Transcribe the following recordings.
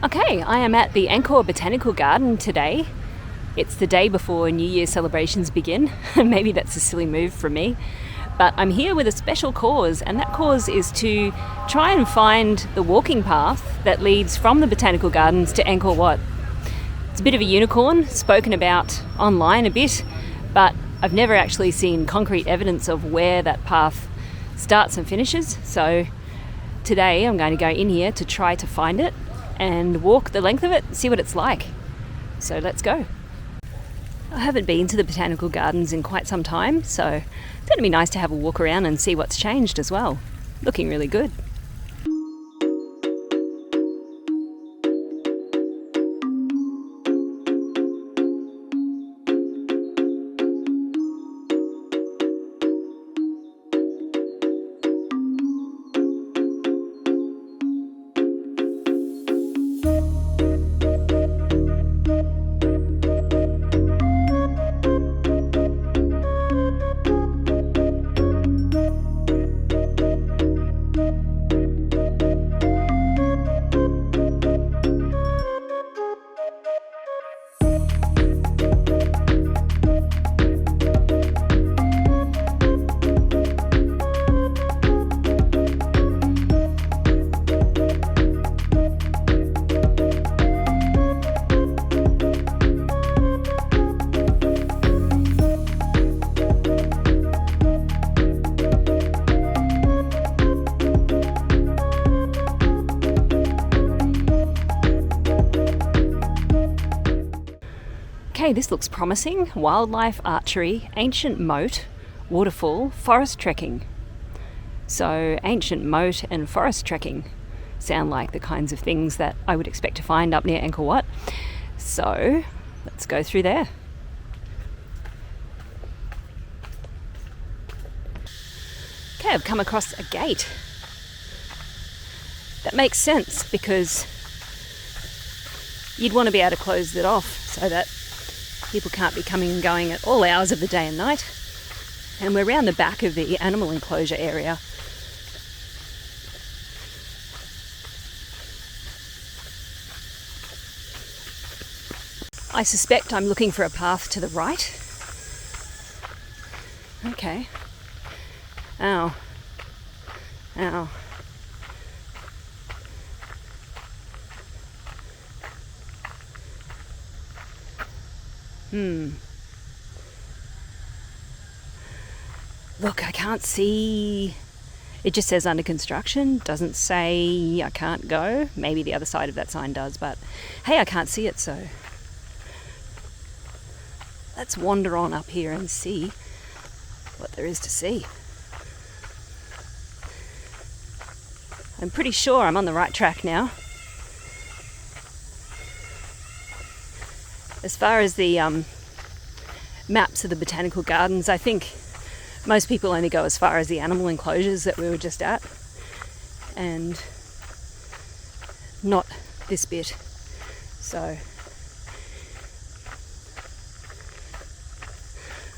Okay, I am at the Angkor Botanical Garden today. It's the day before New Year celebrations begin. Maybe that's a silly move from me. But I'm here with a special cause, and that cause is to try and find the walking path that leads from the Botanical Gardens to Angkor Wat. It's a bit of a unicorn, spoken about online a bit, but I've never actually seen concrete evidence of where that path starts and finishes. So today I'm going to go in here to try to find it and walk the length of it, see what it's like. So let's go. I haven't been to the Botanical Gardens in quite some time, so it's going to be nice to have a walk around and see what's changed as well. Looking really good. Okay, this looks promising. Wildlife archery, ancient moat, waterfall, forest trekking. So ancient moat and forest trekking sound like the kinds of things that I would expect to find up near Angkor Wat. So let's go through there. Okay, I've come across a gate. That makes sense because you'd want to be able to close it off so that people can't be coming and going at all hours of the day and night. And we're around the back of the animal enclosure area. I suspect I'm looking for a path to the right. Okay. Ow. Ow. Look, I can't see. It just says under construction. Doesn't say I can't go. Maybe the other side of that sign does, but hey, I can't see it, so let's wander on up here and see what there is to see. I'm pretty sure I'm on the right track now. As far as the maps of the Botanical Gardens, I think most people only go as far as the animal enclosures that we were just at, and not this bit. So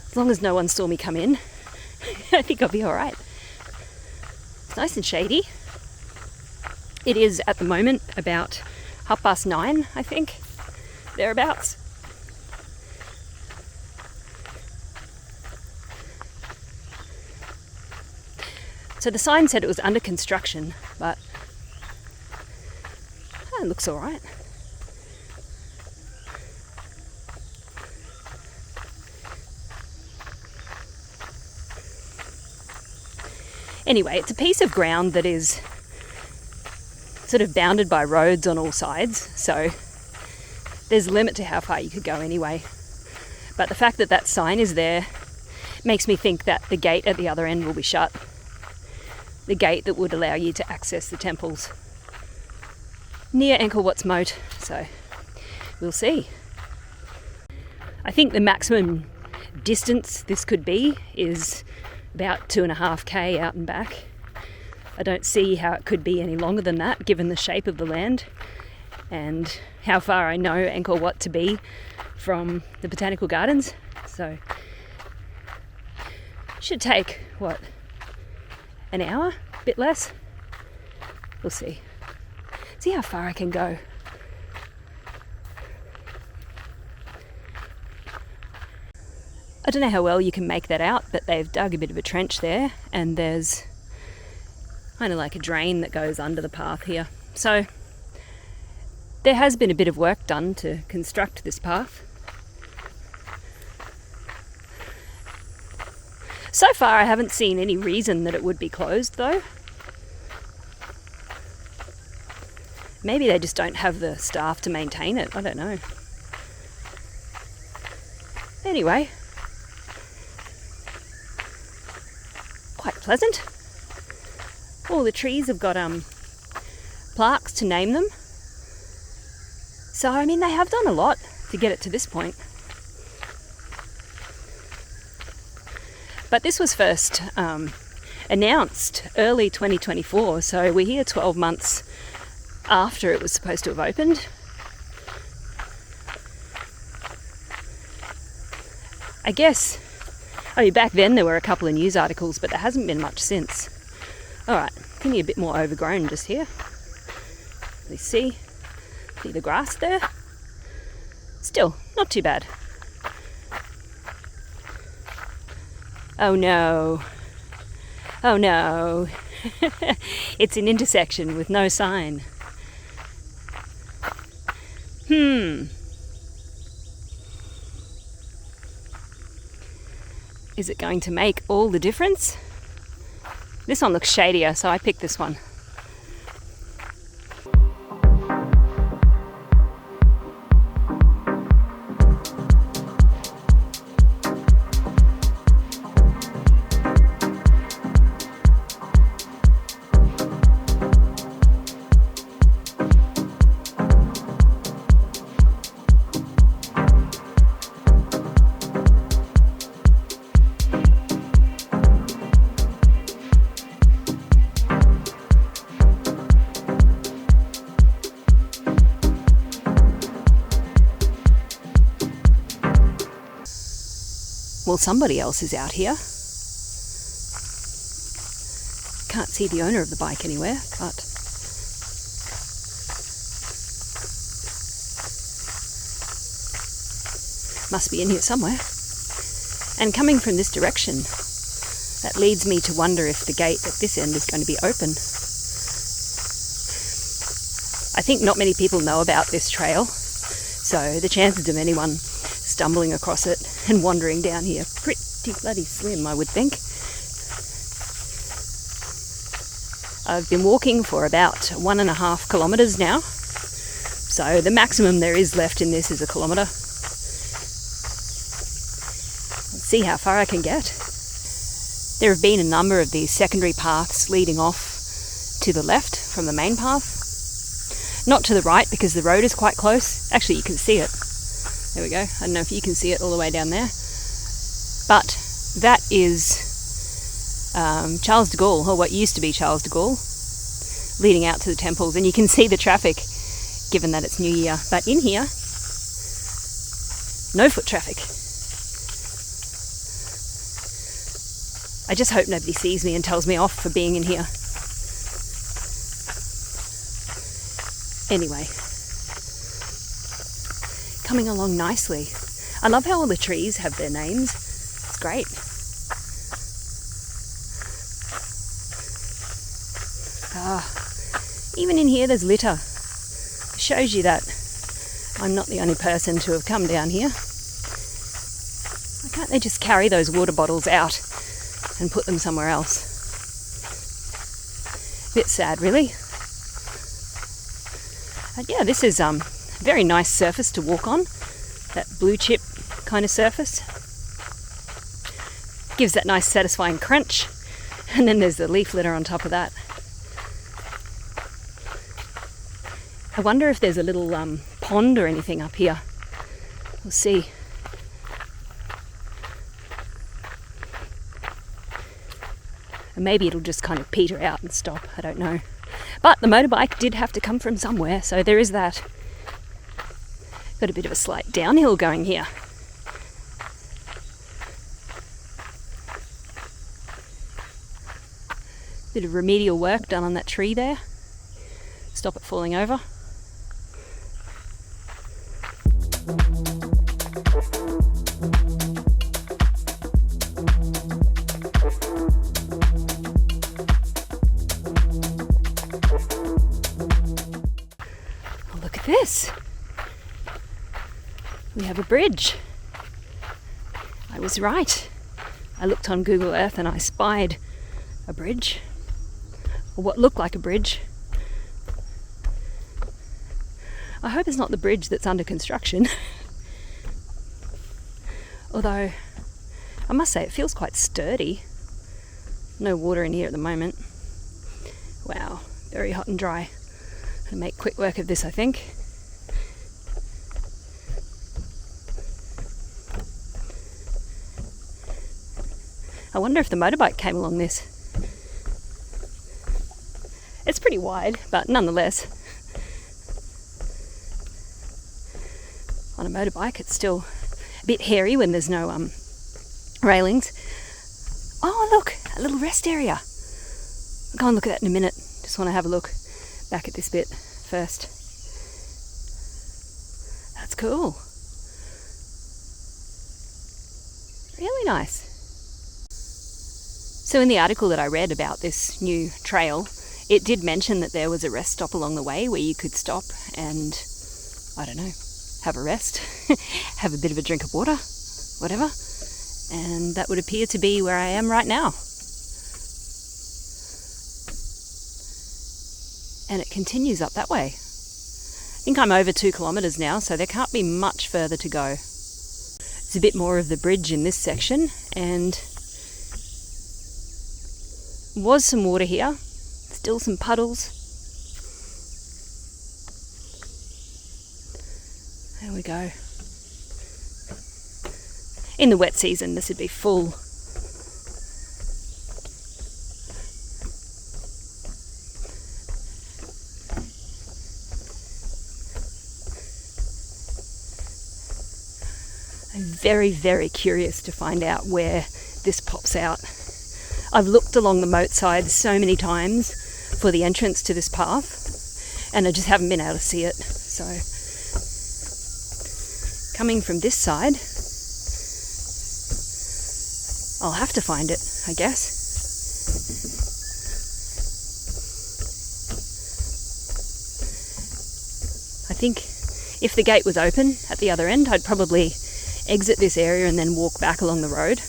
as long as no one saw me come in, I think I'll be all right. It's nice and shady. It is at the moment about 9:30, I think, thereabouts. So the sign said it was under construction, but it looks all right. Anyway, it's a piece of ground that is sort of bounded by roads on all sides, so there's a limit to how far you could go anyway. But the fact that that sign is there makes me think that the gate at the other end will be shut. The gate that would allow you to access the temples near Angkor Wat's moat. So we'll see. I think the maximum distance this could be is about 2.5 out and back. I don't see how it could be any longer than that, given the shape of the land and how far I know Angkor Wat to be from the Botanical Gardens. So it should take, an hour? A bit less? We'll see. See how far I can go. I don't know how well you can make that out, but they've dug a bit of a trench there, and there's kind of like a drain that goes under the path here. So there has been a bit of work done to construct this path. So far I haven't seen any reason that it would be closed though. Maybe they just don't have the staff to maintain it, I don't know. Anyway, quite pleasant. All the trees have got plaques to name them. So, I mean, they have done a lot to get it to this point. But this was first announced early 2024, so we're here 12 months after it was supposed to have opened. I guess, back then there were a couple of news articles, but there hasn't been much since. Alright, getting a bit more overgrown just here. You see the grass there? Still, not too bad. Oh no. Oh no. It's an intersection with no sign. Is it going to make all the difference? This one looks shadier, so I picked this one. Well, somebody else is out here. Can't see the owner of the bike anywhere, but must be in here somewhere. And coming from this direction, that leads me to wonder if the gate at this end is going to be open. I think not many people know about this trail, so the chances of anyone stumbling across it and wandering down here pretty bloody slim, I would think. I've been walking for about 1.5 kilometres now, so the maximum there is left in this is 1 kilometre. Let's see how far I can get. There have been a number of these secondary paths leading off to the left from the main path. Not to the right because the road is quite close. Actually, you can see it. There we go. I don't know if you can see it all the way down there. But that is Charles de Gaulle, or what used to be Charles de Gaulle, leading out to the temples. And you can see the traffic, given that it's New Year. But in here, no foot traffic. I just hope nobody sees me and tells me off for being in here. Anyway, coming along nicely. I love how all the trees have their names. It's great. Even in here there's litter. It shows you that I'm not the only person to have come down here. Why can't they just carry those water bottles out and put them somewhere else? A bit sad, really. But yeah, this is a very nice surface to walk on. That blue chip kind of surface. Gives that nice satisfying crunch. And then there's the leaf litter on top of that. I wonder if there's a little pond or anything up here. We'll see. And maybe it'll just kind of peter out and stop, I don't know. But the motorbike did have to come from somewhere, so there is that. Got a bit of a slight downhill going here. Bit of remedial work done on that tree there. Stop it falling over. Oh, look at this. We have a bridge. I was right. I looked on Google Earth and I spied a bridge, or what looked like a bridge. I hope it's not the bridge that's under construction. Although, I must say it feels quite sturdy. No water in here at the moment. Wow, very hot and dry. I'm gonna make quick work of this, I think. I wonder if the motorbike came along this. It's pretty wide, but nonetheless, on a motorbike it's still a bit hairy when there's no railings. Oh look, a little rest area. I'll go and look at that in a minute. Just want to have a look back at this bit first. That's cool. Really nice. So in the article that I read about this new trail, it did mention that there was a rest stop along the way where you could stop and, I don't know, have a rest, have a bit of a drink of water, whatever. And that would appear to be where I am right now. And it continues up that way. I think I'm over 2 kilometres now, so there can't be much further to go. There's a bit more of the bridge in this section, and was some water here, still some puddles. There we go. In the wet season this would be full. I'm very, very curious to find out where this pops out. I've looked along the moat side so many times for the entrance to this path, and I just haven't been able to see it. So, coming from this side, I'll have to find it, I guess. I think if the gate was open at the other end, I'd probably exit this area and then walk back along the road.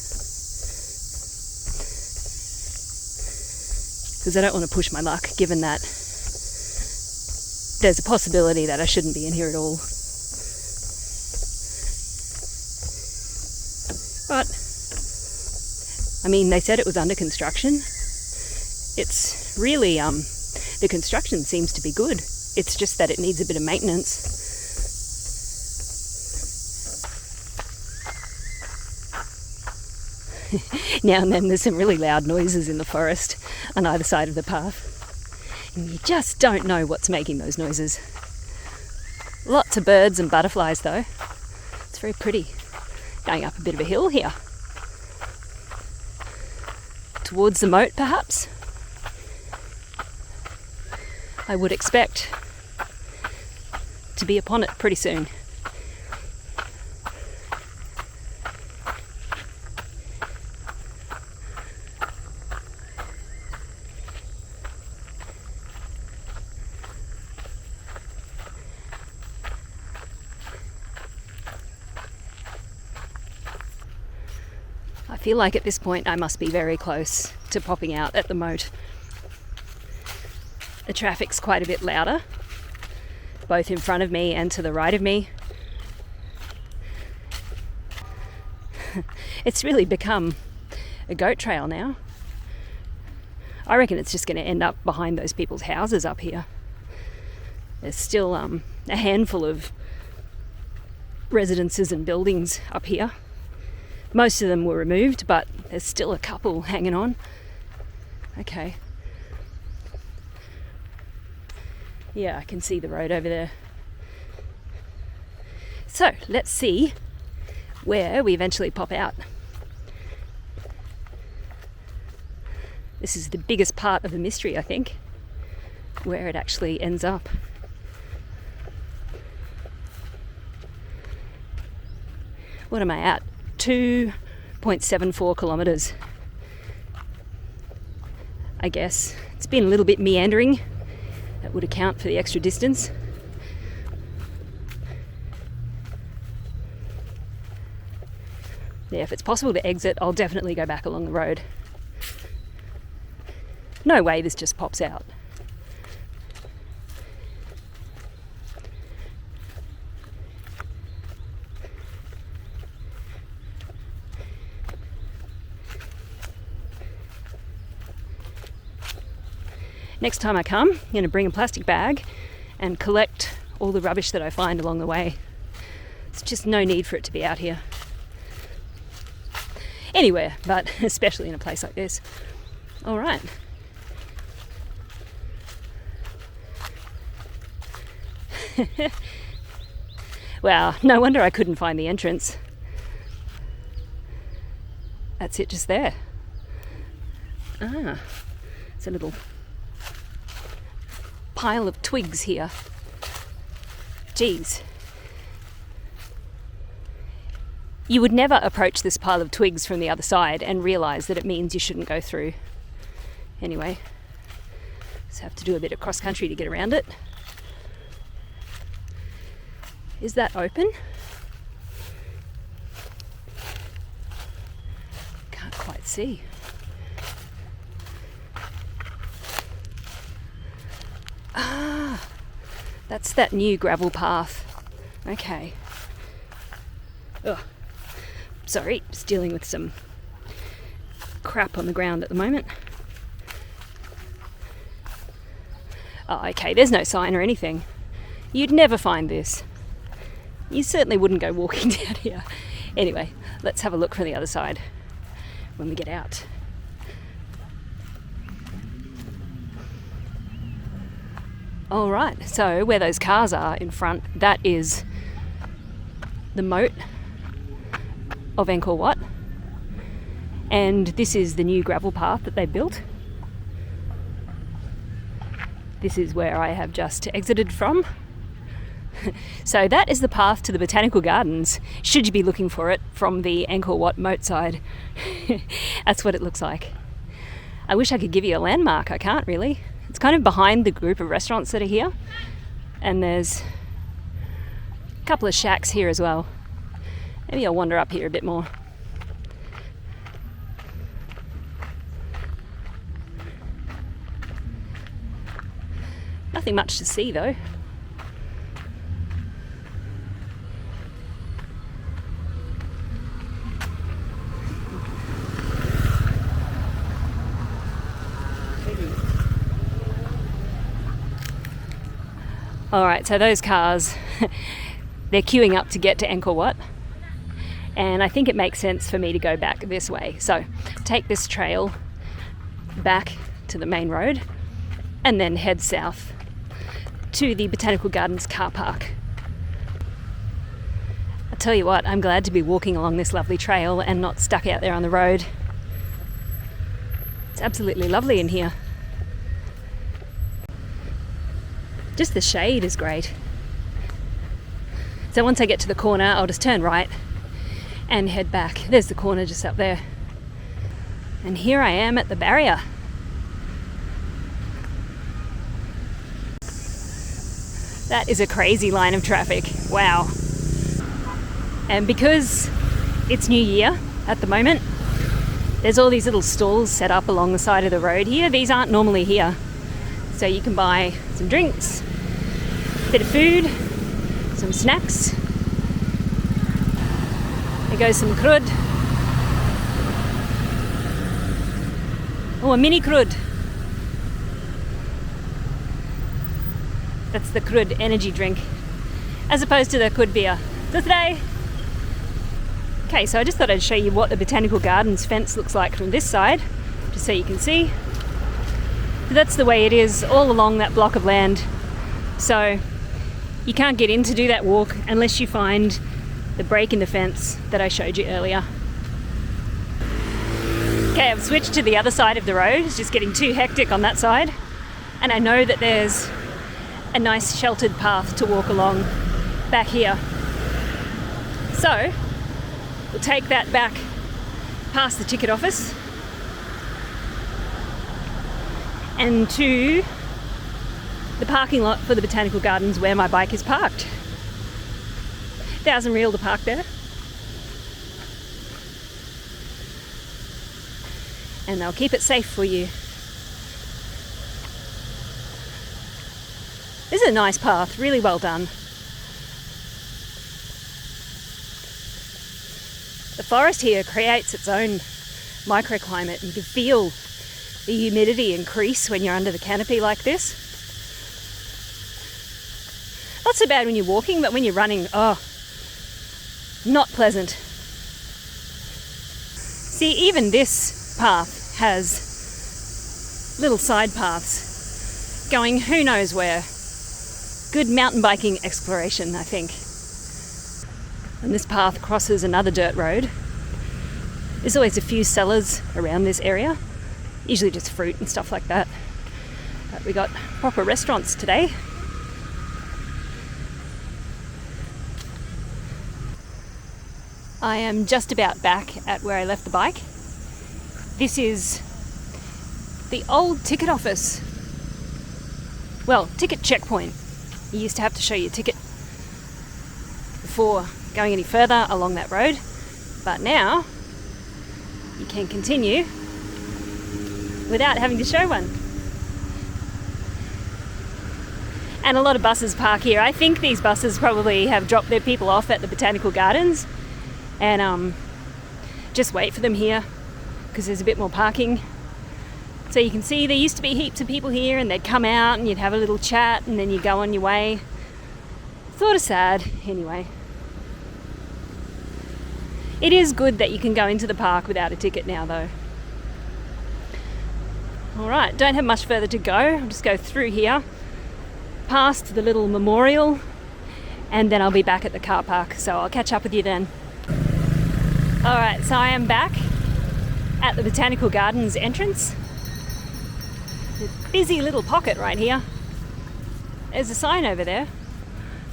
Because I don't want to push my luck, given that there's a possibility that I shouldn't be in here at all. But, I mean, they said it was under construction. It's really, the construction seems to be good. It's just that it needs a bit of maintenance. Now and then there's some really loud noises in the forest on either side of the path, and you just don't know what's making those noises. Lots of birds and butterflies though. It's very pretty. Going up a bit of a hill here. Towards the moat perhaps. I would expect to be upon it pretty soon. I feel like at this point I must be very close to popping out at the moat. The traffic's quite a bit louder, both in front of me and to the right of me. It's really become a goat trail now. I reckon it's just going to end up behind those people's houses up here. There's still a handful of residences and buildings up here. Most of them were removed, but there's still a couple hanging on. Okay. Yeah, I can see the road over there. So, let's see where we eventually pop out. This is the biggest part of the mystery, I think, where it actually ends up. What am I at? 2 0.74 kilometres. I guess it's been a little bit meandering. That would account for the extra distance. Yeah, if it's possible to exit, I'll definitely go back along the road. No way this just pops out. Next time I come, I'm going to bring a plastic bag and collect all the rubbish that I find along the way. There's just no need for it to be out here. Anywhere, but especially in a place like this. All right. Wow, no wonder I couldn't find the entrance. That's it just there. Ah, it's a little pile of twigs here. Geez. You would never approach this pile of twigs from the other side and realise that it means you shouldn't go through. Anyway, just have to do a bit of cross country to get around it. Is that open? Can't quite see. Ah, that's that new gravel path. Okay. Oh, sorry, just dealing with some crap on the ground at the moment. Oh, okay, there's no sign or anything. You'd never find this. You certainly wouldn't go walking down here. Anyway, let's have a look from the other side when we get out. All right, so where those cars are in front, that is the moat of Angkor Wat, and this is the new gravel path that they built. This is where I have just exited from. So that is the path to the Botanical Gardens, should you be looking for it from the Angkor Wat moat side. That's what it looks like. I wish I could give you a landmark, I can't really. It's kind of behind the group of restaurants that are here, and there's a couple of shacks here as well. Maybe I'll wander up here a bit more. Nothing much to see though. Alright, so those cars, they're queuing up to get to Angkor Wat, and I think it makes sense for me to go back this way. So take this trail back to the main road and then head south to the Botanical Gardens car park. I'll tell you what, I'm glad to be walking along this lovely trail and not stuck out there on the road. It's absolutely lovely in here. Just the shade is great. So once I get to the corner, I'll just turn right and head back. There's the corner just up there. And here I am at the barrier. That is a crazy line of traffic. Wow. And because it's New Year at the moment, there's all these little stalls set up along the side of the road here. These aren't normally here. So you can buy some drinks, a bit of food, some snacks. There goes some crud. Oh, a mini crud. That's the crud energy drink, as opposed to the crud beer. So today. Okay, so I just thought I'd show you what the Botanical Gardens fence looks like from this side, just so you can see. That's the way it is all along that block of land. So you can't get in to do that walk unless you find the break in the fence that I showed you earlier. Okay, I've switched to the other side of the road. It's just getting too hectic on that side. And I know that there's a nice sheltered path to walk along back here. So we'll take that back past the ticket office and to the parking lot for the Botanical Gardens where my bike is parked. 1,000 Riel to park there. And they'll keep it safe for you. This is a nice path, really well done. The forest here creates its own microclimate. You can feel the humidity increase when you're under the canopy like this. Not so bad when you're walking, but when you're running, oh, not pleasant. See, even this path has little side paths going who knows where. Good mountain biking exploration, I think. And this path crosses another dirt road. There's always a few sellers around this area, usually just fruit and stuff like that. But we got proper restaurants today. I am just about back at where I left the bike. This is the old ticket office. Well, ticket checkpoint. You used to have to show your ticket before going any further along that road, but now you can continue without having to show one. And a lot of buses park here. I think these buses probably have dropped their people off at the Botanical Gardens and just wait for them here because there's a bit more parking. So you can see there used to be heaps of people here and they'd come out and you'd have a little chat and then you go on your way. Sort of sad, anyway. It is good that you can go into the park without a ticket now though. Alright, don't have much further to go. I'll just go through here, past the little memorial, and then I'll be back at the car park. So I'll catch up with you then. Alright, so I am back at the Botanical Gardens entrance. A busy little pocket right here. There's a sign over there.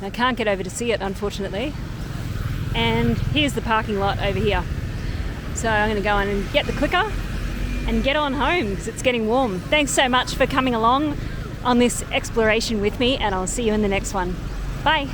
I can't get over to see it, unfortunately. And here's the parking lot over here. So I'm going to go in and get the clicker and get on home because it's getting warm. Thanks so much for coming along on this exploration with me, and I'll see you in the next one. Bye.